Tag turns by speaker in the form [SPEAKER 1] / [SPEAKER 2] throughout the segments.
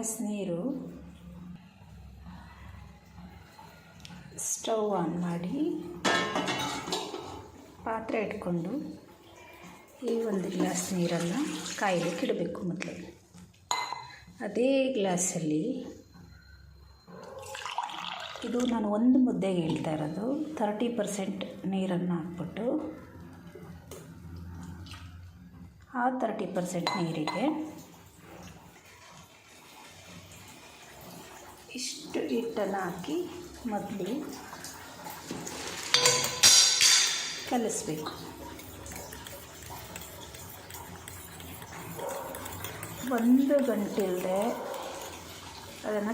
[SPEAKER 1] Glass ನೀರು. Stove on ಮಾಡಿ ಪಾತ್ರೆ ಇಟ್ಕೊಂಡು ಈ 1 ಗ್ಲಾಸ್ ನೀರನ್ನು ಕಾಯಲಿಕ್ಕೆ ಇಡಬೇಕು. ಮೊದಲು ಅದೇ ಗ್ಲಾಸಲ್ಲಿ ಇದು ನಾನು 1 ಮುದ್ದೆಗೆ ಹೇಳ್ತಾ ಇರೋದು 30% ನೀರನ್ನು ಹಾಕ್ಬಿಟ್ಟು ಆ 30% ನೀರಿಗೆ ಇಷ್ಟು ಹಿಟ್ಟನ್ನು ಹಾಕಿ ಮೊದಲು ಕಲಿಸ್ಬೇಕು. 1 ಗಂಟೆ ಇಲ್ಲದೆ ಅದನ್ನು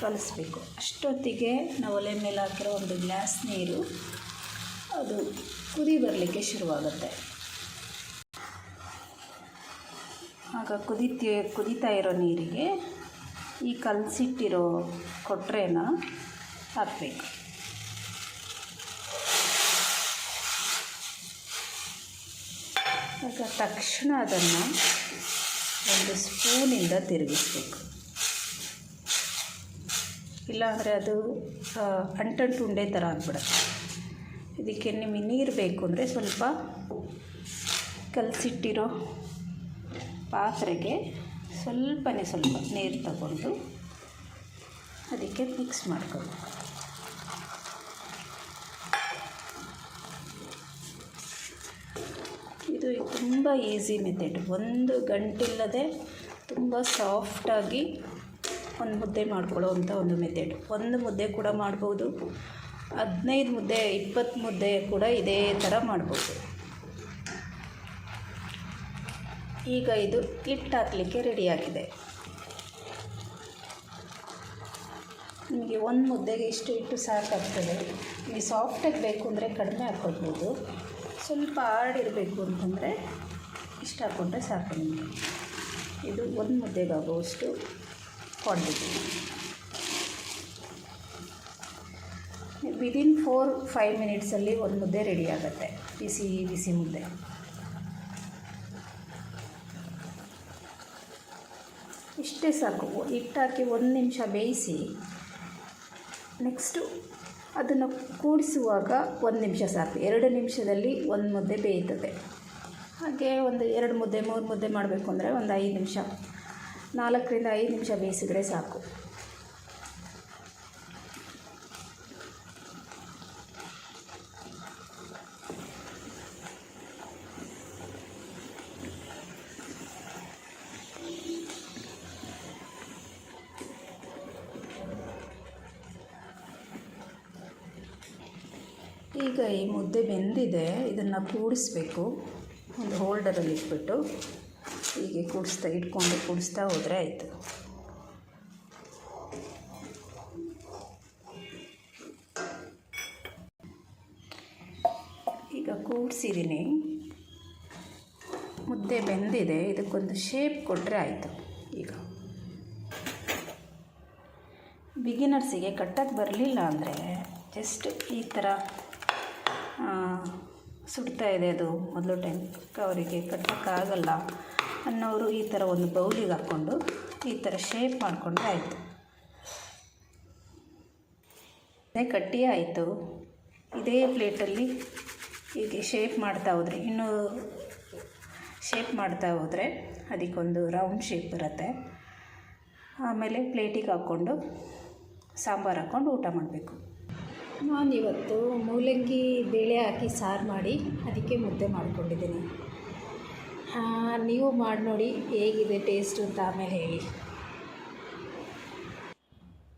[SPEAKER 1] ಕಲಿಸ್ಬೇಕು. ಅಷ್ಟೊತ್ತಿಗೆ ನಾವು ಒಲೆ ಮೇಲೆ ಹಾಕಿರೋ 1 ಗ್ಲಾಸ್ ನೀರು ಅದು ಕುದಿ ಬರಲಿಕ್ಕೆ ಶುರುವಾಗುತ್ತೆ. ಆಗ ಕುದೀತಾ ಇರೋ ನೀರಿಗೆ ಈ ಕಲಸಿಟ್ಟಿರೋ ಕೊಟ್ರೆನ ಹಾಕಬೇಕು. ಆಗ ತಕ್ಷಣ ಅದನ್ನು 1 ಸ್ಪೂನಿಂದ ತಿರುಗಿಸ್ಬೇಕು. ಇಲ್ಲಾಂದರೆ ಅದು ಅಂಟಂಟು ಉಂಡೆ ಥರ ಆಗಿಬಿಡುತ್ತೆ. ಇದಕ್ಕೆ ನಿಮಗೆ ನೀರು ಬೇಕು ಅಂದರೆ ಸ್ವಲ್ಪ ಕಲಸಿಟ್ಟಿರೋ ಪಾತ್ರೆಗೆ ಸ್ವಲ್ಪ ನೀರು ತಗೊಂಡು ಅದಕ್ಕೆ ಮಿಕ್ಸ್ ಮಾಡ್ಕೊಬೇಕು. ಇದು ತುಂಬ ಈಸಿ ಮೆಥಡ್. 1 ಗಂಟೆ ಇಲ್ಲದೆ ತುಂಬ ಸಾಫ್ಟಾಗಿ ಒಂದು ಮುದ್ದೆ ಮಾಡ್ಕೊಳ್ಳೋವಂಥ ಒಂದು ಮೆಥಡ್. 1 ಮುದ್ದೆ ಕೂಡ ಮಾಡ್ಬೋದು, 15 ಮುದ್ದೆ 20 ಮುದ್ದೆ ಕೂಡ ಇದೇ ಥರ ಮಾಡ್ಬೋದು. ಈಗ ಇದು ಹಿಟ್ಟು ಹಾಕಲಿಕ್ಕೆ ರೆಡಿಯಾಗಿದೆ. ನಿಮಗೆ 1 ಮುದ್ದೆಗೆ ಇಷ್ಟು ಹಿಟ್ಟು ಸಾಕಾಗ್ತದೆ. ನಿಮಗೆ ಸಾಫ್ಟಾಗಿ ಬೇಕು ಅಂದರೆ ಕಡಿಮೆ ಹಾಕ್ಕೊಳ್ಬೋದು, ಸ್ವಲ್ಪ ಆಡಿರಬೇಕು ಅಂತಂದರೆ ಇಷ್ಟು ಹಾಕ್ಕೊಂಡ್ರೆ ಸಾಕು ನಿಮಗೆ. ಇದು 1 ಮುದ್ದೆಗಾಗುವಷ್ಟು ಕ್ವಾಂಟಿಟಿ. ವಿದಿನ್ 4-5 ಮಿನಿಟ್ಸಲ್ಲಿ 1 ಮುದ್ದೆ ರೆಡಿ ಆಗುತ್ತೆ. ಬಿಸಿ ಮುದ್ದೆ. ಇಷ್ಟೇ ಸಾಕು. ಹಿಟ್ಟಾಕಿ 1 ನಿಮಿಷ ಬೇಯಿಸಿ ನೆಕ್ಸ್ಟು ಅದನ್ನು ಕೂಡಿಸುವಾಗ 1 ನಿಮಿಷ ಸಾಕು. 2 ನಿಮಿಷದಲ್ಲಿ 1 ಮುದ್ದೆ ಬೇಯ್ತದೆ. ಹಾಗೆ ಒಂದು 2 ಮುದ್ದೆ 3 ಮುದ್ದೆ ಮಾಡಬೇಕು ಅಂದರೆ ಒಂದು 5 ನಿಮಿಷ, 4ರಿಂದ 5 ನಿಮಿಷ ಬೇಯಿಸಿದರೆ ಸಾಕು. ಈಗ ಈ ಮುದ್ದೆ ಬೆಂದಿದೆ. ಇದನ್ನು ಕೂಡಿಸ್ಬೇಕು. ಒಂದು ಹೋಲ್ಡರಲ್ಲಿ ಇಟ್ಬಿಟ್ಟು ಹೀಗೆ ಕೂಡಿಸ್ತಾ ಹೋದರೆ ಆಯಿತು. ಈಗ ಕೂಡಿಸಿದ್ದೀನಿ, ಮುದ್ದೆ ಬೆಂದಿದೆ. ಇದಕ್ಕೊಂದು ಶೇಪ್ ಕೊಟ್ಟರೆ ಆಯಿತು. ಈಗ ಬಿಗಿನರ್ಸಿಗೆ ಕಟ್ಟಕ್ಕೆ ಬರಲಿಲ್ಲ ಅಂದರೆ ಜಸ್ಟ್ ಈ ಥರ ಸುಡ್ತಾ ಇದೆ ಅದು ಮೊದಲು ಟೈಮ್, ಅವರಿಗೆ ಕಟ್ಟೋಕ್ಕಾಗಲ್ಲ ಅನ್ನೋರು ಈ ಥರ ಒಂದು ಬೌಲಿಗೆ ಹಾಕ್ಕೊಂಡು ಈ ಥರ ಶೇಪ್ ಮಾಡಿಕೊಂಡ್ರೆ ಆಯಿತು. ಅದೇ ಕಟ್ಟಿ ಆಯಿತು. ಇದೇ ಪ್ಲೇಟಲ್ಲಿ ಹೀಗೆ ಶೇಪ್ ಮಾಡ್ತಾ ಹೋದರೆ, ಇನ್ನೂ ಶೇಪ್ ಮಾಡ್ತಾ ಹೋದರೆ ಅದಕ್ಕೊಂದು ರೌಂಡ್ ಶೇಪ್ ಬರುತ್ತೆ. ಆಮೇಲೆ ಪ್ಲೇಟಿಗೆ ಹಾಕ್ಕೊಂಡು ಸಾಂಬಾರು ಹಾಕ್ಕೊಂಡು ಊಟ ಮಾಡಬೇಕು. ನಾನಿವತ್ತು ಮೂಲಂಗಿ ಬೇಳೆ ಹಾಕಿ ಸಾರು ಮಾಡಿ ಅದಕ್ಕೆ ಮುದ್ದೆ ಮಾಡ್ಕೊಂಡಿದ್ದೀನಿ. ನೀವು ಮಾಡಿ ನೋಡಿ ಹೇಗಿದೆ ಟೇಸ್ಟು ಅಂತ ಆಮೇಲೆ ಹೇಳಿ.